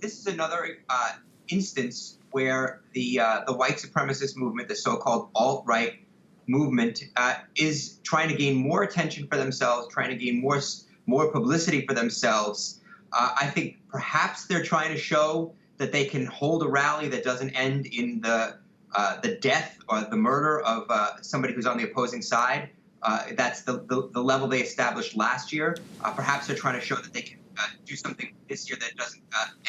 this is another instance where the white supremacist movement, the so-called alt-right movement, is trying to gain more attention for themselves, trying to gain more publicity for themselves. I think perhaps they're trying to show that they can hold a rally that doesn't end in the death or the murder of somebody who's on the opposing side. That's the level they established last year. Perhaps they're trying to show that they can do something this year that doesn't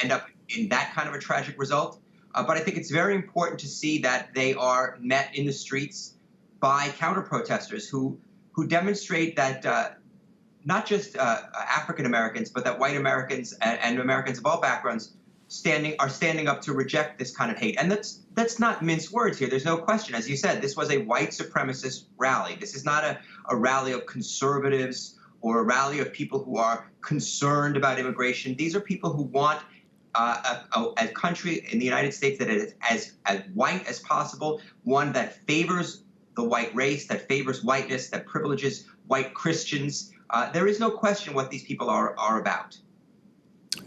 end up in that kind of a tragic result. But I think it's very important to see that they are met in the streets by counter-protesters who demonstrate that not just African Americans, but that white Americans and Americans of all backgrounds are standing up to reject this kind of hate. And that's not mince words here. There's no question. As you said, this was a white supremacist rally. This is not a rally of conservatives or a rally of people who are concerned about immigration. These are people who want a country in the United States that is as white as possible, one that favors the white race, that favors whiteness, that privileges white Christians. There is no question what these people are about.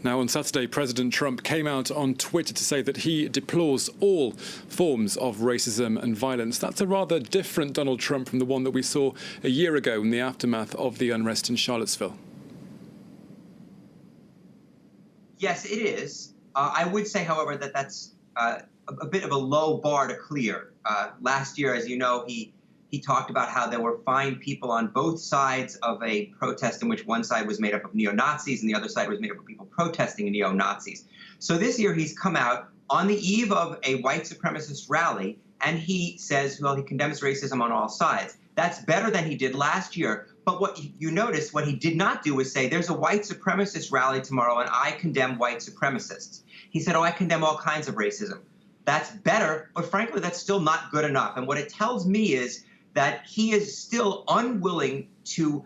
Now, on Saturday, President Trump came out on Twitter to say that he deplores all forms of racism and violence. That's a rather different Donald Trump from the one that we saw a year ago in the aftermath of the unrest in Charlottesville. Yes, it is. I would say, however, that that's a bit of a low bar to clear. Last year, as you know, he talked about how there were fine people on both sides of a protest in which one side was made up of neo-Nazis and the other side was made up of people protesting neo-Nazis. So this year he's come out on the eve of a white supremacist rally and he says, well, he condemns racism on all sides. That's better than he did last year. But what you notice, what he did not do was say, there's a white supremacist rally tomorrow and I condemn white supremacists. He said, oh, I condemn all kinds of racism. That's better, but frankly, that's still not good enough. And what it tells me is that he is still unwilling to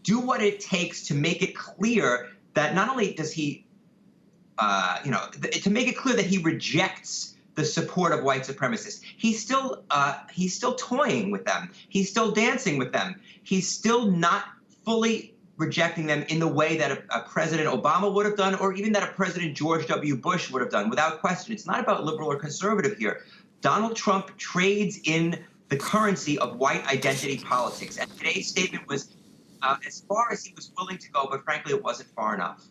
do what it takes to make it clear that not only does he, to make it clear that he rejects the support of white supremacists. He's still toying with them. He's still dancing with them. He's still not fully rejecting them in the way that a President Obama would have done, or even that a President George W. Bush would have done, without question. It's not about liberal or conservative here. Donald Trump trades in the currency of white identity politics. And today's statement was as far as he was willing to go, but frankly, it wasn't far enough.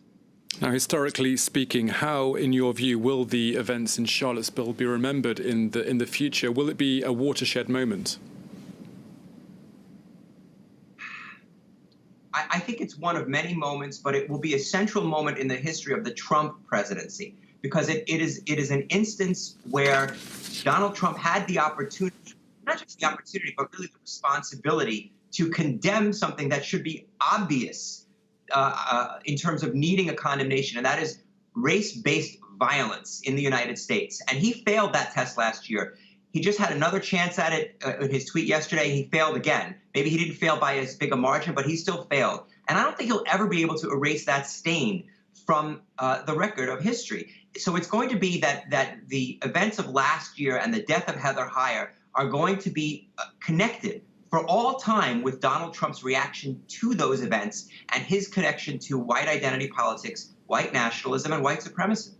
Now, historically speaking, how, in your view, will the events in Charlottesville be remembered in the future? Will it be a watershed moment? I think it's one of many moments, but it will be a central moment in the history of the Trump presidency, because it is an instance where Donald Trump had the opportunity, not just the opportunity, but really the responsibility to condemn something that should be obvious in terms of needing a condemnation, and that is race-based violence in the United States. And he failed that test last year. He just had another chance at it in his tweet yesterday. He failed again. Maybe he didn't fail by as big a margin, but he still failed. And I don't think he'll ever be able to erase that stain from the record of history. So it's going to be that the events of last year and the death of Heather Heyer are going to be connected for all time with Donald Trump's reaction to those events and his connection to white identity politics, white nationalism, and white supremacy.